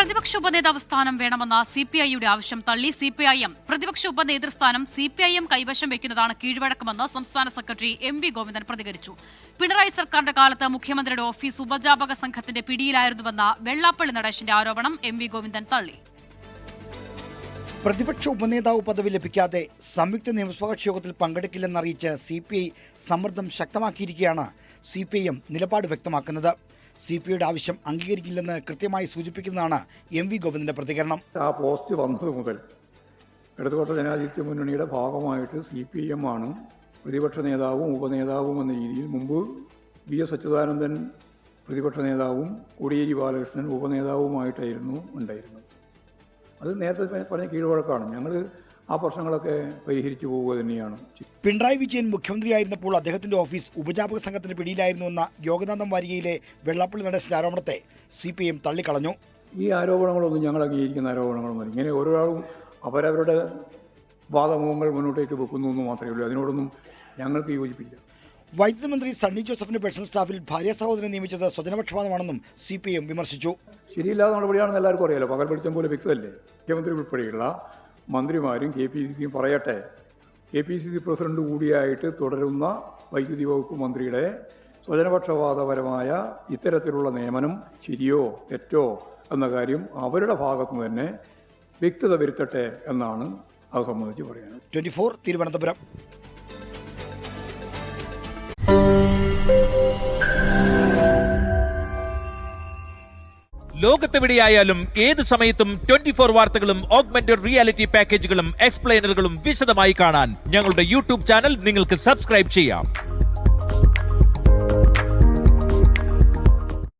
പ്രതിപക്ഷ ഉപനേതാവ് സ്ഥാനം വേണമെന്ന സിപിഐയുടെ ആവശ്യം തള്ളി സിപിഐഎം. പ്രതിപക്ഷ ഉപനേതൃസ്ഥാനം സിപിഐഎം കൈവശം വെക്കുന്നതാണ് കീഴ്വഴക്കമെന്ന് സംസ്ഥാന സെക്രട്ടറി എം.വി. ഗോവിന്ദൻ പ്രതികരിച്ചു. പിണറായി സർക്കാരിന്റെ കാലത്ത് മുഖ്യമന്ത്രിയുടെ ഓഫീസ് ഉപജാപക സംഘത്തിന്റെ പിടിയിലായിരുന്നുവെന്ന വെള്ളാപ്പള്ളി നടേശന്റെ ആരോപണം എം.വി. ഗോവിന്ദൻ തള്ളി. പ്രതിപക്ഷ ഉപനേതാവ് പദവി ലഭിക്കാതെ സംയുക്ത നിയമസഭാ കക്ഷി യോഗത്തിൽ പങ്കെടുക്കില്ലെന്നറിയിച്ച് സിപിഐ സമ്മർദ്ദം ശക്തമാക്കിയിരിക്കുകയാണ്. സിപിഐഎം നിലപാട് വ്യക്തമാക്കുന്നത്. സിപിഐയുടെ ആവശ്യം അംഗീകരിക്കില്ലെന്ന് കൃത്യമായി സൂചിപ്പിക്കുന്നതാണ് എം.വി. ഗോവിന്ദന്റെ പ്രതികരണം. ആ പോസ്റ്റ് വന്നത് മുതൽ ഇടതുപക്ഷ ജനാധിപത്യ മുന്നണിയുടെ ഭാഗമായിട്ട് സിപിഐഎം ആണ് പ്രതിപക്ഷ നേതാവും ഉപനേതാവും എന്ന രീതിയിൽ. മുമ്പ് വി.എസ്. അച്യുതാനന്ദൻ പ്രതിപക്ഷ നേതാവും കോടിയേരി ബാലകൃഷ്ണൻ ഉപനേതാവുമായിട്ടായിരുന്നു ഉണ്ടായിരുന്നത്. അത് നേരത്തെ പറഞ്ഞ കീഴ്വഴക്കാണ്. ഞങ്ങൾ ആ പ്രശ്നങ്ങളൊക്കെ പരിഹരിച്ചു പോവുക തന്നെയാണ്. പിണറായി വിജയൻ മുഖ്യമന്ത്രിയായിരുന്നപ്പോൾ അദ്ദേഹത്തിന്റെ ഓഫീസ് ഉപജാപക സംഘത്തിന്റെ പിടിയിലായിരുന്നുവെന്ന യോഗനാഥം വാരികയിലെ വെള്ളാപ്പള്ളി നടേശന്റെ ആരോപണത്തെ സിപിഐഎം തള്ളിക്കളഞ്ഞു. ഈ ആരോപണങ്ങളൊന്നും ഞങ്ങൾ അംഗീകരിക്കുന്ന ആരോപണങ്ങളൊന്നും ഇങ്ങനെ ഓരോരാളും അവരവരുടെ വാദമുഖങ്ങൾ മുന്നോട്ടേക്ക് വെക്കുന്നു എന്ന് മാത്രമേ ഉള്ളൂ. അതിനോടൊന്നും ഞങ്ങൾക്ക് യോജിപ്പില്ല. വൈദ്യുതി മന്ത്രി സണ്ണി ജോസഫിന്റെ പേഴ്സണൽ സ്റ്റാഫിൽ ഭാര്യ സഹോദരനെ നിയമിച്ചത് സ്വജനപക്ഷപാതമാണെന്നും സിപിഐഎം വിമർശിച്ചു. ശരിയില്ലാത്ത നടപടിയാണെന്ന് എല്ലാവർക്കും അറിയാലോ. പകൽ പിടിച്ചം പോലെ വ്യക്തമല്ലേ. മുഖ്യമന്ത്രി ഉൾപ്പെടെയുള്ള മന്ത്രിമാരും KPCCയും പറയട്ടെ. KPCC പ്രസിഡന്റ് കൂടിയായിട്ട് തുടരുന്ന വൈദ്യുതി വകുപ്പ് മന്ത്രിയുടെ സ്വജനപക്ഷപാതപരമായ ഇത്തരത്തിലുള്ള നിയമനം ശരിയോ തെറ്റോ എന്ന കാര്യം അവരുടെ ഭാഗത്തു തന്നെ വ്യക്തത വരുത്തട്ടെ എന്നാണ് അത് സംബന്ധിച്ച് പറയാൻ. 24 തിരുവനന്തപുരം. ലോകത്തെവിടെയായാലും ഏത് സമയത്തും 24 വാർത്തകളും ഓഗ്മെന്റഡ് റിയാലിറ്റി പാക്കേജുകളും എക്സ്പ്ലെയിനറുകളും വിശദമായി കാണാൻ ഞങ്ങളുടെ യൂട്യൂബ് ചാനൽ നിങ്ങൾക്ക് സബ്സ്ക്രൈബ് ചെയ്യാം.